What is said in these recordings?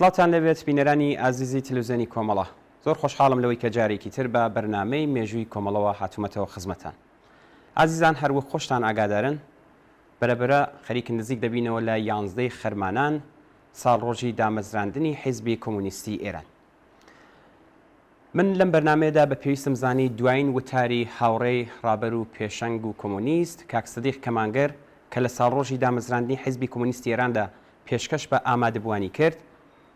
سڵاتان لەبێت بینەرانی ئازیزی تەلەڤیزیۆنی کۆمەڵە، زۆر خۆشحاڵم لەوەی کە جارێکی تر بە بەرنامەی مێژووی کۆمەڵەوە هاتوومەتەوە خزمەتان. ئازیزان هەروە خۆشتان ئاگادارن بەرەبەرە خەریکی نزیک دەبینەوە لە 11 خەرمانان ساڵڕۆژی دامەزراندنی حیزبی کۆمونیستی ئێران. من لەم بەرنامەیەدا بە پێویستم زانی دوایین وتاری هاوڕێی ڕابەر و پێشەنگ و کۆمونیست کاک سەدیق کەمانگەر کە لە ساڵڕۆژی دامەزراندنی حیزبی کۆمونیستی ئێراندا پێشکەش بە ئامادەبوانی کرد،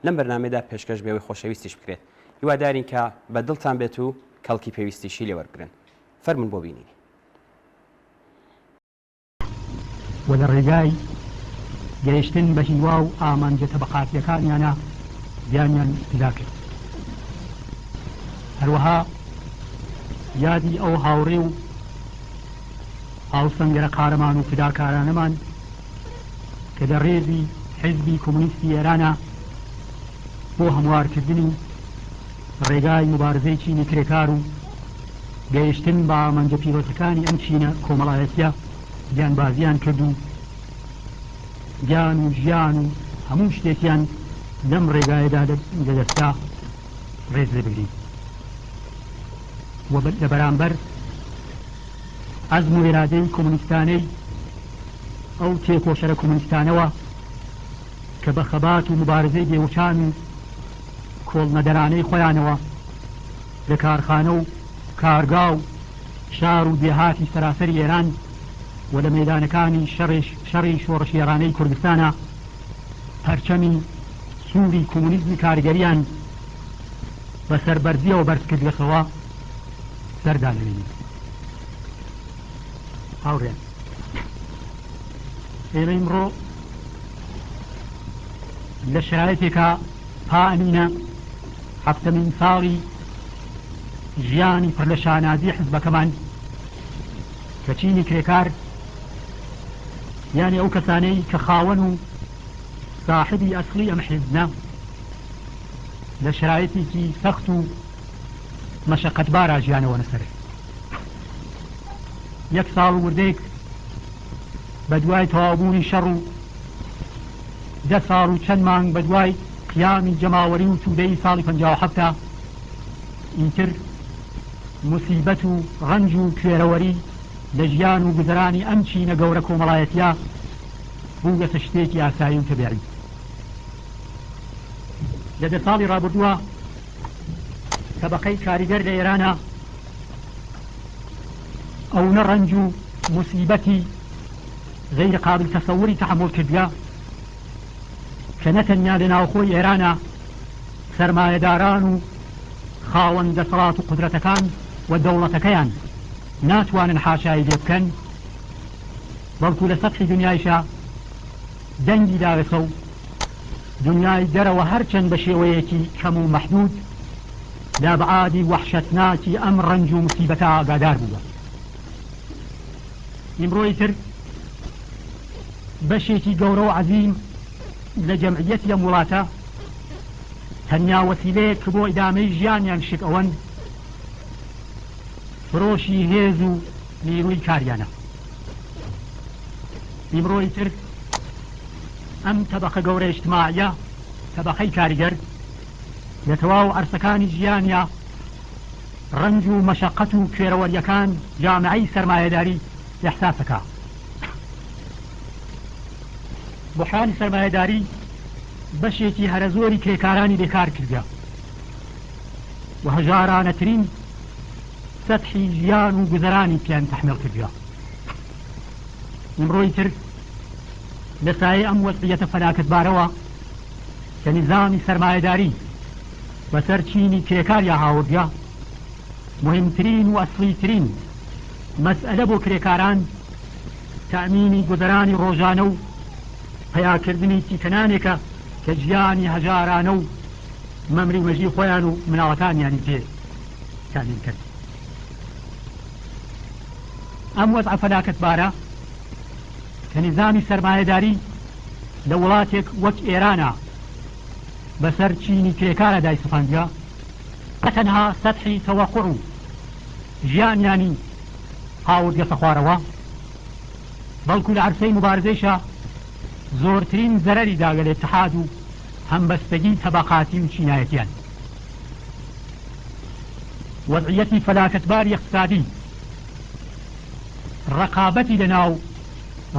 لەم بەرنامەیەدا پێشکەش بێەوەی خۆشەویستیش بکرێت. هیوادارین کە بە دڵتان بێت و کەڵکی پێویستیشی لێوەرگرن. فەرمون بۆ بینینی. و لە ڕێگای گەیشتن بە هیوا و ئامانجە تەبەقاتیەکانیانە دیانیان پیدا کرد. هەروەها یادی ئەو هاوڕێ و هاوسەنگەرە قارەمان و فداکارانەمان کە لە ڕێزی حیزبی کۆمونیستی ئێرانە بۆ هەموارکردنی ڕێگای مبارزەی چینی کرێکار و گەیشتن بە ئامانجە پیرۆزەکانی ئەم چینە کۆمەڵایەتیە گیانبازیان کرد و گیان و ژیان و هەموو شتێکیان لەم ڕێگایەدا لەدەستا ڕێز لێبگرین. و لە بەرامبەر عەزم و ئێرادەی کۆمونیستانەی ئەو تێکۆشەرە کۆمونیستانەوە کە بە خەبات و مبارزەی بێوچان و کۆڵنەدەرانەی خۆیانەوە لە کارخانە و کارگا و شار و دێهاتی سەراسەری ئێران و لە مەیدانەکانی شەڕی شۆڕشێرانەی کوردستانە پەرچەمی سووری کۆمونیزمی کارگەریان بە سەربەرزیەوە بەرزکرد لەخەوە سەردانەوێنی. هاوڕێن، ئێمە ئیمڕۆ لە شرایەتێکە پائەمینە هەفتەمین ساڵی ژیانی پڕ لە شانازی حزبەکەمان کە چینی کرێکار یعنی ئەو کەسانەی کە خاوەن و صاحبی ئەسڵی ئەم حیزبە لە شرایەتێکی سەخت و مەشەقەتبارە ژیانەوە نەسەر. یەک ساڵ و وردەیەک بە دوای تەواوبوونی شەڕ و 10 ساڵ و چەند مانگ بە دوای قیامی جەماوەری و توودەی ساڵی 57 ئیتر موسیبەت و ڕەنج و کوێرەوەری لە ژیان و گوزەرانی ئەم چینە گەورە کۆمەڵایەتیە بوو بێتە شتێکی ئاسایی و تەبیعی. لە 10 ساڵی ڕابردووە تەبەقەی کاریگەر لە ئێرانە ئەوە ڕەنج و موسیبەتی غیر قابل تەسەووری تەحمل کردیا کە نەتەنیا لە ناوخۆی ئێرانە سەرمایەداران و خاوەن دەسەڵات و قودرەتەکان و دەوڵەتەکەیان ناتوانن حاشایی لێ بکەن، بەڵکو لە سەطحی دنیایشە دەنگی داوێتە و دنیای دەرەوە هەرچەند بە شێوەیەکی کەم و مەحدود لە بەعادی وەحشەتناکی ئەم ڕەنج و موسیبەتە ئاگادار بووە. ئیمڕۆی تر بەشێکی گەورە و عەزیم لە جەمعیەتی ئەم وڵاتە تەنیا وەسیلەیەک کە بۆ ئیدامەی ژیانیان شک ئەوەن فرۆشی هێز و نیروی کاریانە. ئیمڕۆی تر ئەم تەبەقە گەورە ئیجتیماعیە تەبەقەی کاریگەر لە تەواو عەرسەکانی ژیانیا ڕەنج و مەشەقەت و کوێرەوەریەکان جامعەی سەرمایەداری ئیحساسەکە. بوحانی سەرمایەداری بەشێکی هەرە زۆری کرێکارانی بێکار کردە و هەژارانەترین سەطحی ژیان و گوزەرانی پیان تەحمیل کردە. ئیمڕۆی تر لە سایەی ئەم وەزعیەتە فەلاکەتبارەوە کە نیزامی سەرمایەداری بەسەر چینی کرێکاریا هاوردیا مهمترین و ئەسڵیترین مەسئلە بۆ کرێکاران تەأمینی گوزەرانی ڕۆژانە و پەیاکردنی تیکەنانێکە کە ژیانی هەژارانە و مەمری مەژی خۆیان و مناڵەکانیانی پێ تامین کرد. ئەم وەزعە فەلاکەتبارە کە نیزامی سەرمایەداری لە وڵاتێک وەک ئێرانە بەسەر چینی کرێکارە دایسەپاندیا تەنها سەتحی تەوەقوع و ژیانیانی هاوردگەسە خوارەوە بەڵکو لە عەرسەی مبارزەیشە زۆرترین زەرەری داگە لە ئیتحاد و هەمبەستگی تەبەقاتی و چینایەتیان. وەضعیەتی فەلاکەتباری اقتصادی ڕەقابەتی لەناو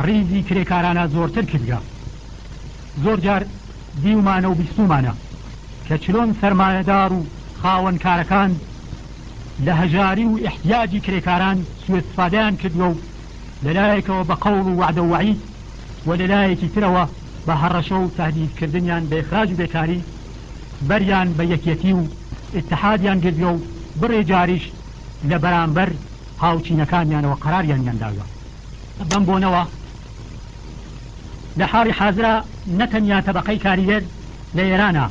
ڕیزی کرێکارانە زۆرتر کردگە. زۆر جار دیومانە و بیستومانە کە چلۆن سەرمایەدار و خاوەن کارەکان لە هەژاری و احتیاجی کرێکاران سوءاستیفادەیان کردووە و لەلایەکەوە بە قەوڵ و وعدە و وەعید و لەلایەکی ترەوە بە هەڕەشە و تەهدیدکردنیان بە ئیخراج و بێکاری بەریان بە یەکێتی و ئیتحادیان گرتووە و بڕێ جاریش لە بەرامبەر هاوچینەکانیانەوە قەراریان داوە. بەم بۆنەوە لە حاڵی حازرا نەتەنیا تەبەقەی کاریگەر لە ئێرانە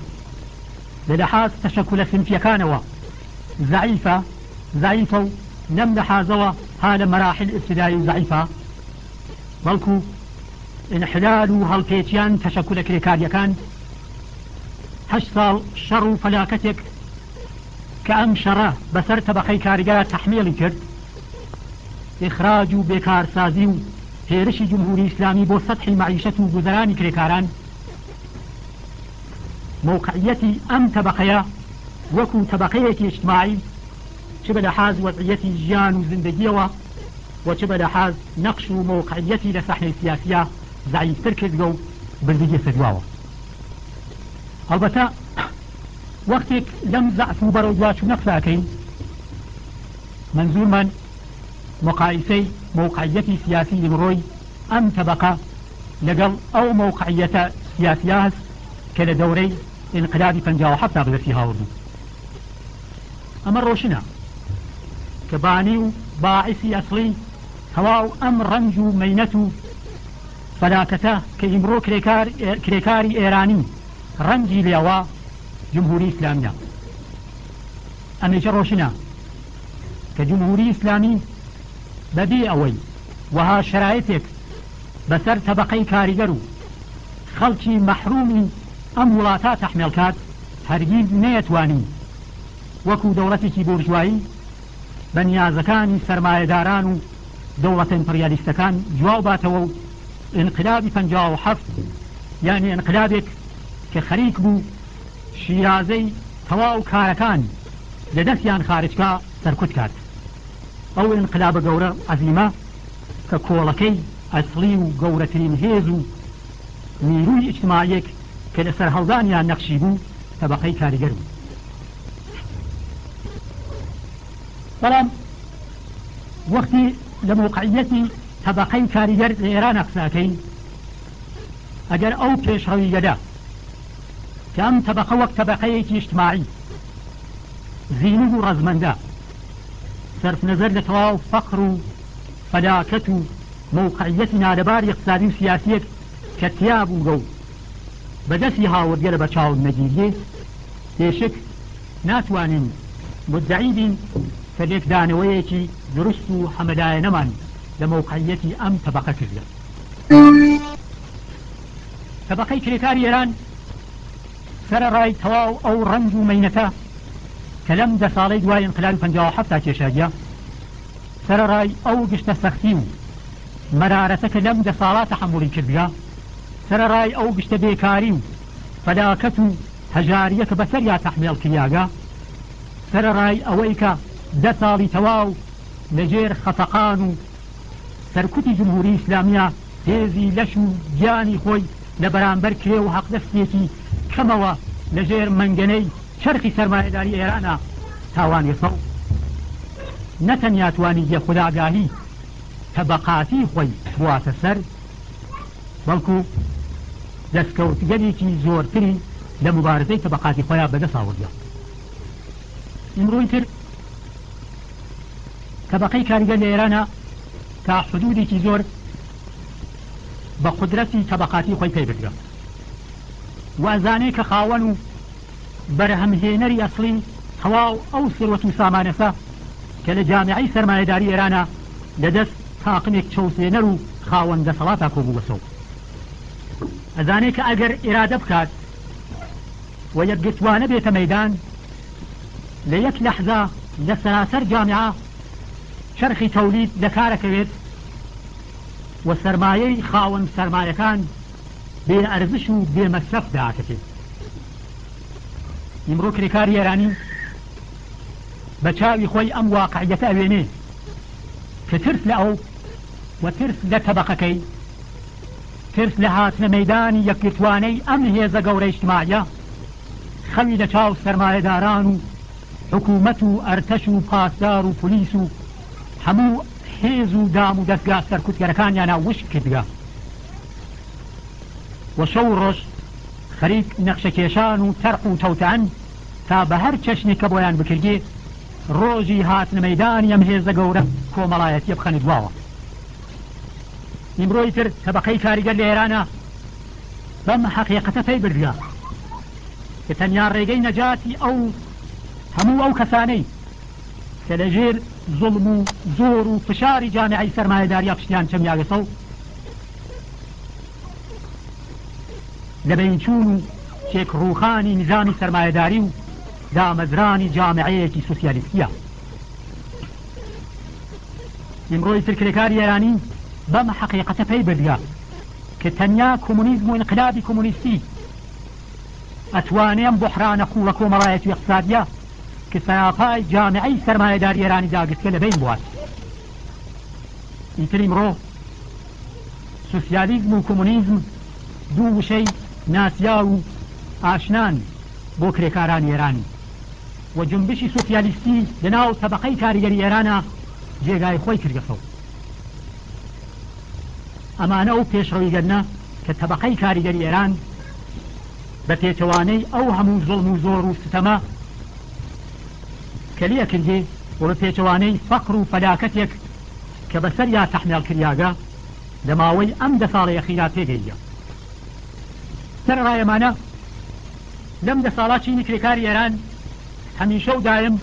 لە لەحاز تەشەکولە سنفیەکانەوە ضعیفە و نەم لەحازەوە ها لە مەراحل ئیبتیدایی و ضعیفە، بەڵکو انحلال و هەڵپێچیان تەشەکولە کرێکاریەکان 8 ساڵ شەڕ و فەلاکەتێک کە ئەم شەڕە بەسەر تەبەقەی کاریگەرە تەحمیلی کرد، ئیخراج و بێکارسازی و هێرشی جمهوری ئیسلامی بۆ سەتحی معیشەت و گوزەرانی کرێکاران، موقعیەتی ئەم تەبەقەیە وەکو تەبەقەیەکی اجتماعی چ بە لەحاز وەضعیەتی ژیان و زندگیەوە و چ بە لەحاز نەقش و موقعیەتی لە سەحنەی سیاسیە ضعیفتر کردگە و بردگی سەدواوە. هەڵبەتە وەختێک لەم زەعف و بەرەو دواچوونە قساکەین، منزورمان مقایسەی موقعیەتی سیاسی لەمڕۆی ئەم تەبەقە لەگەڵ ئەو موقعیەتە سیاسیە هەست کە لە دەورەی انقلابی 57 بەدەستی هاوردوو. ئەمە ڕۆشنە کە بانی و باعثی ئەسڵی تەواو ئەم ڕەنج و مەینەت و فەلاکەتە کە ئیمڕۆ کرێکاری ئێرانی ڕەنجی لێوە جمهوری ئیسلامیە. ئەمێجە ڕۆشنە کە جمهوری ئیسلامی بەبێ ئەوەی وەها شرایطێک بەسەر تەبەقەی کاریگەر و خەڵکی مەحرومی ئەم وڵاتە تەحمیل کات، هەرگیز نەیەتوانی وەکو دەوڵەتێکی بورژوایی بە نیازەکانی سەرمایەداران و دەوڵەتە ئیمپریالیستەکان جواو باتەوە و انقلابی 57 یعنی انقلابێک کە خەریک بوو شیرازەی تەواو کارەکان لە دەستیان خارجکا سەرکوت کات. ئەو انقلابە گەورە عەزیمە کە کۆڵەکەی ئەسڵی و گەورەترین هێز و نیروی اجتماعیەک کە لەسەر هەڵدانیان نەقشی بوو تەبەقەی کاریگەر بوو. بەڵام وەختی لە موقعیەتی تەبەقەی کاریگەر لە ئێران قساکەین، ئەگەر ئەو پێشڕەویگەدا کە ئەم تەبەقە وەک تەبەقەیەکی اجتماعی زیینوو و ڕەزمەندە صرف نظر لە تەواو فەقر و فەلاکەت و موقعیەتی نادەباری اقتصادی و سیاسیەک کە تیا بووگە و بەدەستی هاوردگە لە بەرچاو نەگیریێ، پێشک ناتوانین مدعی بین کە لێکدانەوەیەکی دروست و حەمەدایەنەمان لە موقعیەتی ئەم تەبەقە کردە. تەبەقەی کرێکاری ئێران سەرەڕای تەواو ئەو ڕەنج و مەینەتە کە لەم 10 ساڵەی دوای انقلابی 57 تا کێشاگیە، سەرەڕای ئەو گشتە سەختی و مەرارەتە کە لەم 10 ساڵە تەحەموڵی کردگە، سەرەڕای ئەو گشتە بێکاری و فەلاکەت و هەژاریە کە بەسەریا تەحمیل کریاگە، سەرەڕای ئەوەی کە 10 ساڵی تەواو لەژێر خەفەقان و سەرکوتی جمهوری ئیسلامیە هێزی لەش و گیانی خۆی لە بەرامبەر کرێ و حەقدەستێکی کەمەوە لەژێر مەنگەنەی چرخی سەرمایەداری ئێرانە تاوانی سەڵ نەتەنیا توانیگە خوداگاهی تەبەقاتی خۆی بواتە سەر، بەڵکو دەستکەوتگەرێکی زۆرتری لە مبارزەی تەبەقاتی خۆیان بەدەست ئاوردە. ئیمڕۆی تر طبقەی کاریگەر لە ئێرانە تا حدودێکی زۆر بە قودرەتی طبقاتی خۆی پێ بردرا وازانەی کە خاوەن و بەرهەمهێنەری ئەسڵی تەواو ئەو ثروەت و سامانەسە کە لە جامعەی سەرمایەداری ئێرانە لەدەست تاقمێک چەوسێنەر و خاوەن دەسەڵاتە کۆبوو بەسەو ئەزانەی کە ئەگەر ئێرادە بکات و یەکگرتوانە بێتە مەیدان لە یەک لەحظە لە سەراسەر جامعە چرخی تەولید لە کارەکەوێت و سەرمایەی خاوەن سەرمایەکان بێ ئەرزش و بێ مەصرف داکەوێت ئیمڕۆ کرێکاری ئێرانی بە چاوی خۆی ئەم واقعیەتە ئەوێنێ کە ترس لە ئەو و ترس لە تەبەقەکەی ترس لە هاتنە مەیدانی یەکگرتوانەی ئەم هێزە گەورەی اجتماعیە خەوی لە چاو سەرمایەداران و حکوومەت و ئەرتەش و پاسدار و پۆلیس و هەموو هێز و دام و دەستگا سەرکوتگەرەکانیانە وشک کردگا و شەو ڕۆژ خەریک نەخشەکێشان و تەرق و تەوتەن تا بە هەر چەشنێک کە بۆیان بکردێ ڕۆژی هاتنە مەیدانی ئەم هێزە گەورە کۆمەڵایەتیە بخەنی دواوە ئیمڕۆی تر طبقەی کاریگەر لە ئێرانە بەم حەقیقەتە پێی بردگا کە تەنیا ڕێگەی نەجاتی ئەو هەموو ئەو کەسانەی کە لەژێر زوڵم و زۆر و فشاری جامعەی سەرمایەداریە پشتیان چەمیاگەسە و لە بەینچوون و تێکڕووخانی نظامی سەرمایەداری و دامەزرانی جامعەیەکی سوسیالیستیە ئیمڕۆی تر کرێکاری ئێرانی بەم حەقیقەتە پێی بردگا کە تەنیا کۆمونیزم و انقلابی کۆمونیستی ئەتوانێم بحرانە قوڵە کۆمەڵایەتی اقتصادیە کە سەراپای جامعەی سەرمایەداری ئێرانی داگرتکە لەبین بوات ئیتر ئیمڕۆ سوسیالیزم و کۆمونیزم دوو وشەی ناسیا و ئاشنان بۆ کرێکارانی ئێرانی و جنبشی سوسیالیستی لەناو طبقەی کاریگەری ئێرانە جێگای خۆی کردگەسەوە ئەمانە ئەو پێشڕەویگەرنە کە طبقەی کاریگەری ئێران بە پێچەوانەی ئەو هەموو زوڵم و زۆر و ستەمە کە لێ کردێ و بە پێچەوانەی فەقر و فەلاکەتێک کە بەسەر یا تەحمیل کریاگە لە ماوەی ئەم دە ساڵەیە خیرات پێگەیە سەرڕایەمانە لەم دە ساڵا چینی کرێکاری ئێران هەمیشە و دایم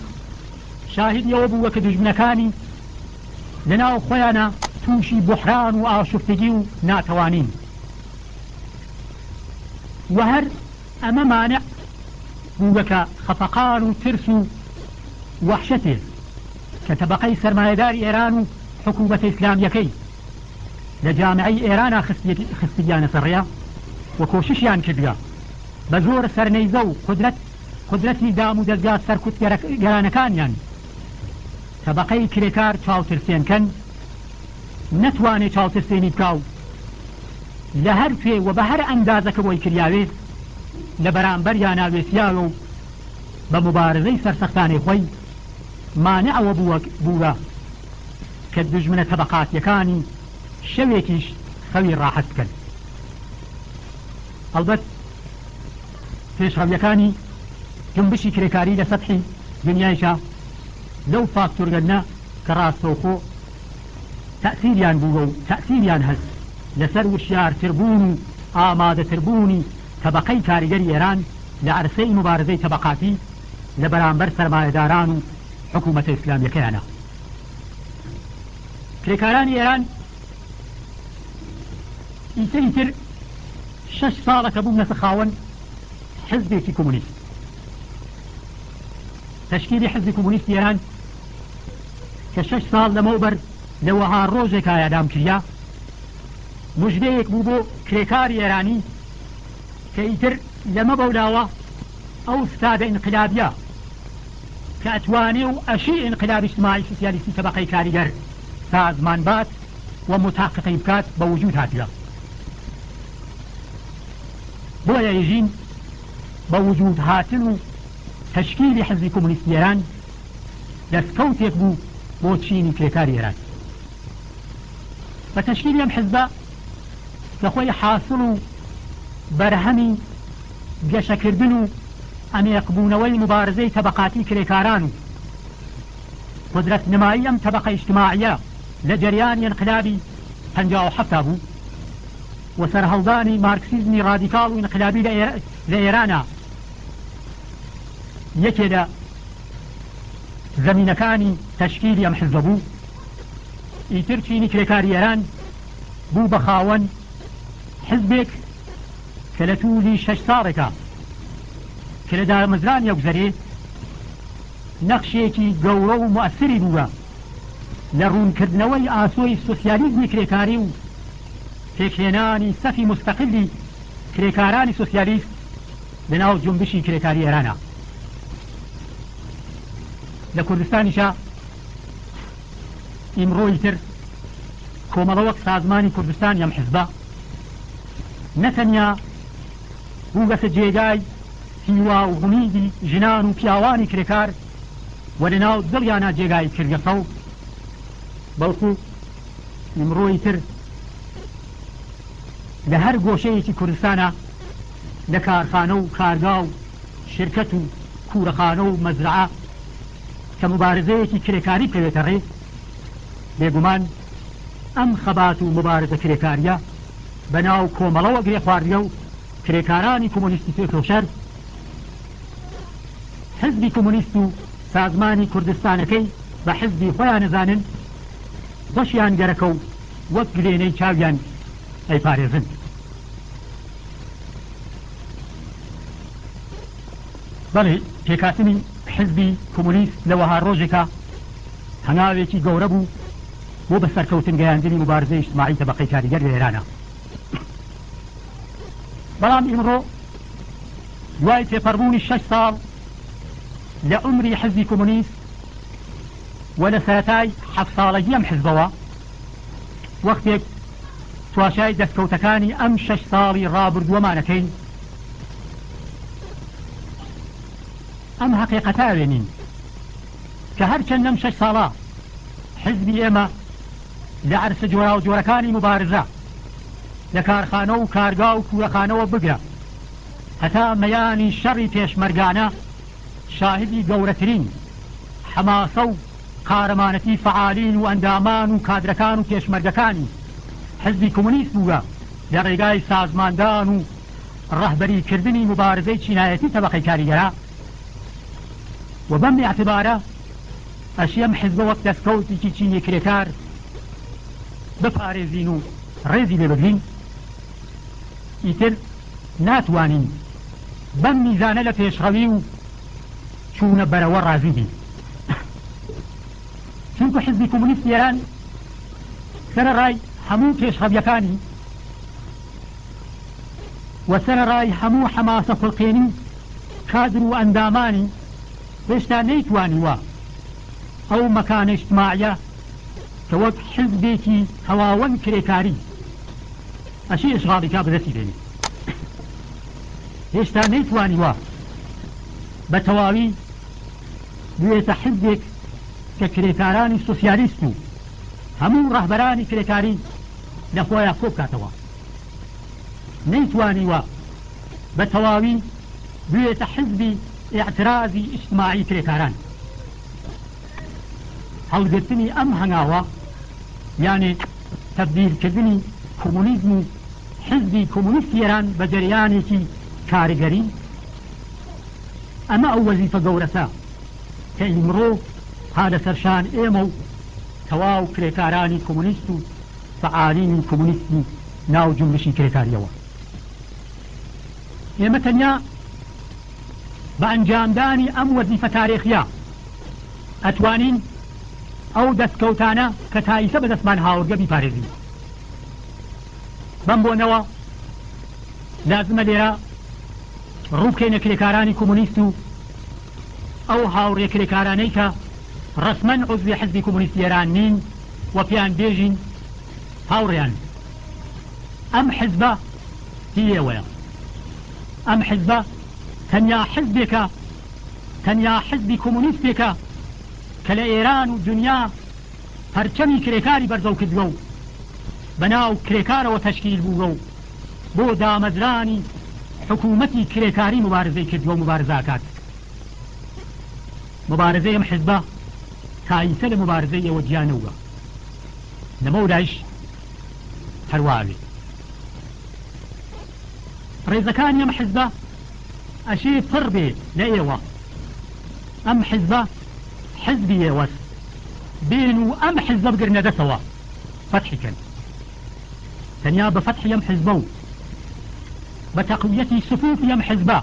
شاهیدیەوە بووە کە دژمنەکانی لەناو خۆیانە تووشی بحران و ئاشوفتگی و ناتەوانین و هەر ئەمە مانع بووە کە خەفەقان و ترس و وەحشەتێ کە طبقەی سەرمایەداری ئێران و حکوومەتە ئیسلامیەکەی لە جامعەی ئێرانە خستیانە سەرڕێە و کۆششیان کردگا بە زۆر سەرنەیزە و قدرەتی دام و دەستگا سەرکوتگەرانەکانیان طبقەی کرێکار چاوترسێنکەن نەتوانێت چاوترسێنی بکاو لە هەر کوێ و بە هەر ئەندازەکە بۆی کریاوێت لە بەرامبەریان ناوێسیاوە و بە مبارزەی سەرسەختانی خۆی مانعەوە بووە کە دژمنە طبقاتیەکانی شەوێکیش خەوی ڕاحەت بکەن ئەلبەت پێشڕەویەکانی جنبشی کرێکاری لە سەطحی دنیایشە لەو فاکتۆرگەنە کە ڕاستەوخۆ تەأثیریان بووە و تەأثیریان هەست لەسەر وشیارتربوون و ئامادەتربوونی طبقەی کاریگەری ئێران لە عەرسەی مبارزەی طبقاتی لە بەرامبەر سەرمایەداران و حکوومەتە ئیسلامیەکەیانە کرێکارانی ئێران ئیتر 6 ساڵەکە بوو نەسە خاوەن حزبێکی کۆمونیست تشکیلی حزبی کۆمونیست ئێران کە 6 ساڵ لەمەوبەر لەوەها ڕۆژێک ئایادام کریا مژدەیەک بوو بۆ کرێکاری ئێرانی کە ئیتر لەمە بەولاوە ئەو ستادە ئینقلابیە کە ئەتوانێ و ئەشی ئینقلابی اجتماعی سوسیالیستی طبقەی کاریگەر سازمان بات و متحققی بکات بە وجود هاتیە بۆیە ئێژین بە وجود هاتن و تشکیلی حزبی کۆمونیستی ئێران دەستکەوتێک بوو بۆ چینی کرێکاری ئێران بە تشکیلی ئەم حزبە کە خۆی حاصل و بەرهەمی گەشەکردن و ئەمێقبوونەوەی مبارزەی طبقاتی کرێکاران و قدرت نماییم طبقه اجتماعیه لجریان انقلابی 57 بوو و سەرهەڵدانی مارکسیزمی رادیکاڵ و انقلابی لە ئێرانە یەکێ لە زەمینەکانی تەشکیلی ئەم حزبە بوو. ئیتر چینی کرێکاری ئێران بوو بە خاوەن حزبێک کە لە توولی 6 ساڵێکە کە لە دامەزرانی یەکزەرێ نەخشێکی گەورە و مؤثری بووە لە ڕوونکردنەوەی ئاسۆی سۆسیالیزمی کرێکاری و پێکهێنانی سەفی مستەقلی کرێکارانی سۆسیالیست لەناو جنبشی کرێکاری ئێرانە. لە کوردستانیشە ئیمڕۆی تر کۆمەڵە وەک سازمانی کوردستان ئەم حزبە نەتەنیا بوو بەسە جێگای هیوا و هومیدی ژنان و پیاوانی کرێکار و لەناو دڵیانە جێگای کردگەسە و بەڵکو ئیمڕۆی تر لە هەر گۆشەیەکی کوردستانە لە کارخانە و کارگا و شرکەت و کوورەخانە و مەزرعە کە مبارزەیەکی کرێکاری پێوێتە ڕێ بێگومان ئەم خەبات و مبارزە کرێکاریە بەناو کۆمەڵەوە گرێ خواردیە و کرێکارانی کۆمۆنیستی پێکەوشەر حزبی کۆمۆنیست و سازمانی کوردستانەکەی بە حزبی خۆیان نەزانن بەشیان گەرەکە و وەک گلێنەی چاویان ئەیپارێزن. بەڵێ پێکاتنی حزبی کۆمۆنیست لە وەها ڕۆژێکە هەنگاوێکی گەورە بوو بۆ بە سەرکەوتن گەیاندنی مبارزەی اجتماعی تەبەقەی کاریگەر لە ئێرانە. بەڵام ئیمڕۆ دوای تێپەڕبوونی 6 ساڵ لە عمری حزبی کۆمۆنیست و لە سەرەتای 7 ساڵەگی ئەم حزبەوە وەختێک تواشای دەستکەوتەکانی ئەم 6 ساڵی ڕابردووەمانەکەین ئەم حەقیقەتە ئەوێنین کە هەرچەند لەم 6 ساڵە حزبی ئێمە لە عەرسە جۆرا و جۆرەکانی مبارزە لە کارخانە و کارگا و کوورەخانەوە بگرە هەتا مەیانی شەڕی پێشمەرگانە شاهدی گەورەترین حەماسە و قارەمانەتی فعالین و ئەندامان و کادرەکان و پێشمەرگەکانی حزبی کۆمۆنیست بووە لە ڕێگای سازماندان و ڕەهبەریکردنی مبارزەی چینایەتی تەبەقەی کاریگەرە و بەم اعتبارە ئەشی ئەم حزبە وەک دەستکەوتێکی چینی کرێکار بپارێزین و ڕێزی لێ بگرین ئیتر ناتوانین بەم میزانە لە پێشڕەوی و چوونە بەرەوە ڕازی بین. چونکە حزبی کۆمۆنیست ئێران سەرەڕای هەموو پێشڕەویەکانی و سەرەڕای هەموو حەماسە خوڵقێنی کادر و ئەندامانی هێشتا نەیتوانیوە ئەو مەکانە اجتماعیە کە وەک حزبێکی هەواوەن کرێکاری ئەشی ئشغاڵی کا بەدەستی بێنێ هێشتا نەیتوانیوە بە تەواوی بوێتە حزبێک کە کرێکارانی سۆسیالیست و هەموو ڕەهبەرانی کرێکاری لە خۆیان کۆ بکاتەوە نەیتوانیوە بە تەواوی بوێتە حزبی اعتراضی اجتماعی کرێکاران. هەڵگرتنی ئەم هەنگاوە یانێ تەبدیلکردنی کۆمۆنیزم و حزبی کۆمۆنیستی ئێران بە جەریانێکی کاریگەری ئەمە ئەو وەزیفە گەورەتە کە ئیمڕۆ ها لەسەرشان ئێمە و تەواو کرێکارانی کۆمۆنیست و فعالینی کۆمۆنیستی ناو جنبشی کرێکاریەوە ئێمە تەنیا بە ئەنجامدانی ئەم وەزیفە تاریخیە ئەتوانین ئەو دەستکەوتانە کە تایسە بە دەستمان هاوردە بیپارێزین. بەم بۆنەوە لازمە لێرە ڕووبکەینە کرێکارانی کۆمۆنیست و ئەو هاوڕێ کرێکارانەی کە ڕەسمەن عوزوی حزبی کۆمۆنیستی ئێران نین و پێیان بێژین هاوڕێیان. ئەم حزبە هی ئێوەیە. ئەم حزبە تەنیا حزبێکە تەنیا حزبی کۆمۆنیستێکە کە لە ئێران و دنیا پەرچەمی کرێکاری بەرزەو کردووە و بەناو کرێکارەوە تەشکیل بووە و بۆ دامەزرانی حکوومەتی کرێکاری مبارزەی کردووە و مبارزە ئەکات. مبارزەی ئەم حزبە تایسە لە مبارزەی ئەوە گیانەوە لەمە لایش هەرواوێ ڕێزەکانی ئەم حیزبە ئەشێ پڕ بێ لە ئێوە ئەم حیزبە حزبی ئێوەست بێن و ئەم حیزبە بگرنە دەستەوە فتحیکەن تەنیا بە فتحی ئەم حیزبە و بە تەقویەتی سفوفی ئەم حیزبە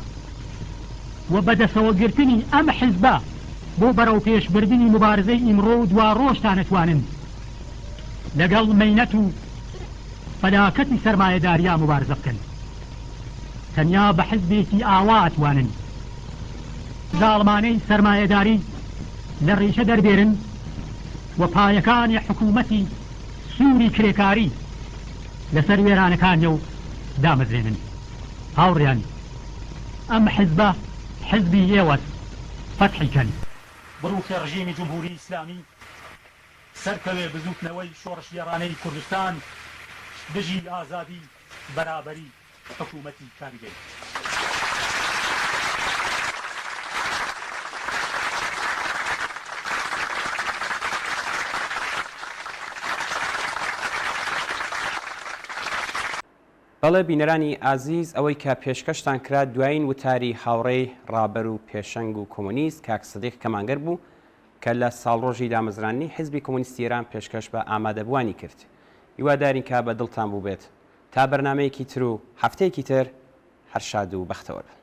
و بەدەستەوەگرتنی ئەم حیزبە بۆ بەرەو پێشبردننی مبارزەی ئیمڕۆ و دوا ڕۆژتان نەتوانن لەگەڵ مەینەت و فەلاکەتی سەرمایەداریە مبارزە بکەن تەنیا بە حزبێکی ئاوا ئەتوانن زاڵمانەی سەرمایەداری لە ڕیشە دەربێرن و پایەکانی حکوومەتی سووری کرێکاری لەسەر وێرانەکانیە و دامەزرێنن هاوڕێیان ئەم حزبە حزبی ئێوەست فتحیکەن بڕوخی ڕژیمی جمهوری ئیسلامی سەرکەوێ بزوتنەوەی شۆڕش گێڕانەی کوردستان دژی ئازادی بەرابەری حکوومەتی کاریگەری بەڵێ بینەرانی ئازیز ئەوەی کە پێشکەشتان کرا دوایین وتاری هاوڕێی ڕابەر و پێشەنگ و کۆمۆنیست کاک سەدیق کەمانگەر بوو کە لە ساڵڕۆژی دامەزرانی حیزبی کۆمۆنیستی ئێران پێشکەش بە ئامادەبوانی کرد هیوادارین کا بە دڵتان بوو بێت تا بەرنامەیەکی تر و هەفتەیەکی تر هەر شاد و بەختەوە